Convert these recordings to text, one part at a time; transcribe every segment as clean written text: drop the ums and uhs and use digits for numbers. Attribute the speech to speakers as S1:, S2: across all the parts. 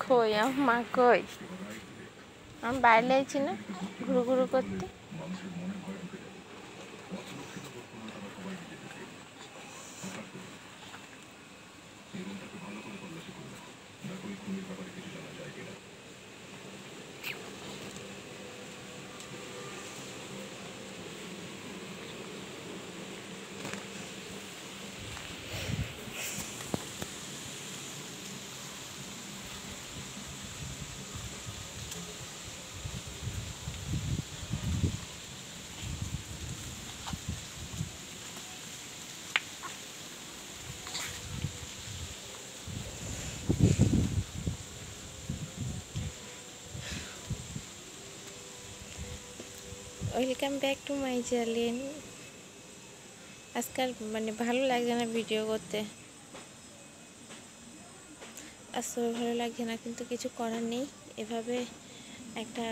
S1: কই আমার মা কই? আমি বাইরে আছি না ঘুরু ঘুরু করতে। Welcome back to my channel. আজকাল ভালো লাগছে না ভিডিও করতে, আসলে ভালো লাগছে না, কিন্তু কিছু করার নেই। এভাবে একটা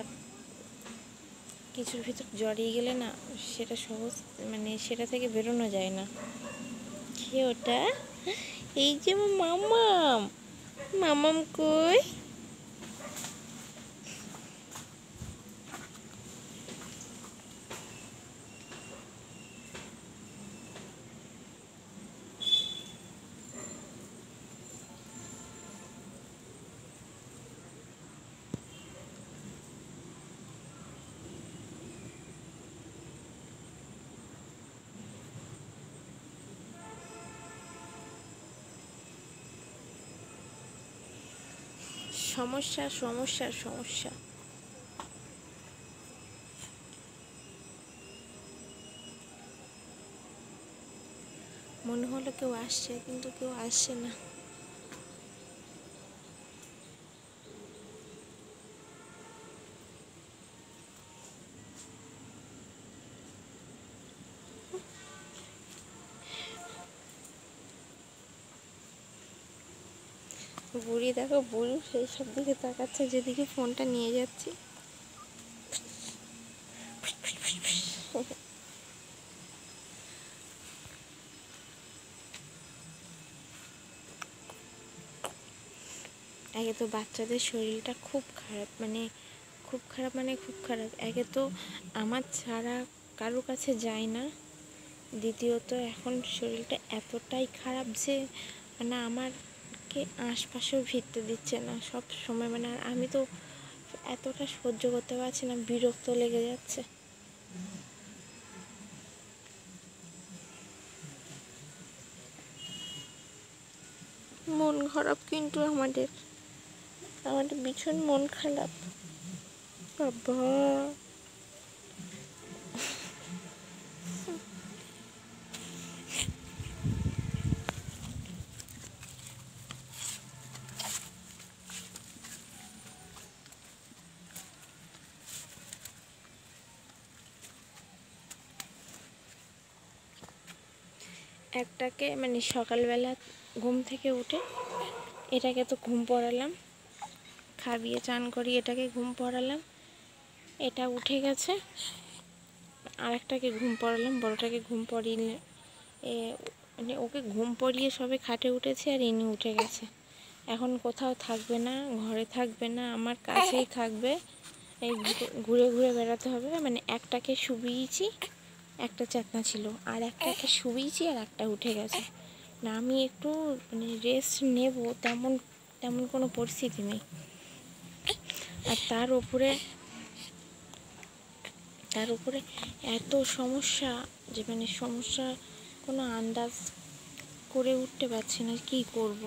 S1: কিছুর ভিতর জড়িয়ে গেলে না, সেটা সহজ সেটা থেকে বেরোনো যায় না। কি ওটা? এই যে মামাম, মামাম কই? সমস্যা সমস্যা সমস্যা। মনে হলো কেউ আসছে, কিন্তু কেউ আসছে না। বুড়ি দেখো, বুড়ি সেই সব দিকে তাকাচ্ছে যেদিকে ফোনটা নিয়ে যাচ্ছি। একে তো বাচ্চাদের শরীরটা খুব খারাপ, খুব খারাপ, খুব খারাপ। একে তো আমার ছাড়া কারো কাছে যায় না, দ্বিতীয়ত এখন শরীরটা এতটাই খারাপ যে আমারকে আশপাশেও ফিরতে দিচ্ছে না সব সময়। আর আমি তো এতটা সহ্য করতে পারছি না, বিরক্ত লেগে যাচ্ছে। মন খারাপ, কিন্তু আমাদের ভীষণ মন খারাপ বাবা। একটাকে সকালবেলা ঘুম থেকে উঠে এটাকে তো ঘুম পড়ালাম, খাবিয়ে চান করি, এটাকে ঘুম পড়ালাম, এটা উঠে গেছে। আরেকটাকে ঘুম পড়ালাম, বড়টাকে ঘুম পড়িয়ে ওকে ঘুম পড়িয়ে সবে খাটে উঠেছে, আর ইনি উঠে গেছে। এখন কোথাও থাকবে না, ঘরে থাকবে না, আমার কাছেই থাকবে। এই ঘুরে ঘুরে বেড়াতে হবে। একটাকে শুবিয়েছি, একটা চেতনা ছিল, আর একটাকে শুবিয়েছি, আর একটা উঠে গেছে। না, আমি একটু রেস্ট নেব তেমন কোনো পরিস্থিতি নেই। আর তার উপরে এত সমস্যা যে সমস্যা কোনো আন্দাজ করে উঠতে পারছি না, কি করব।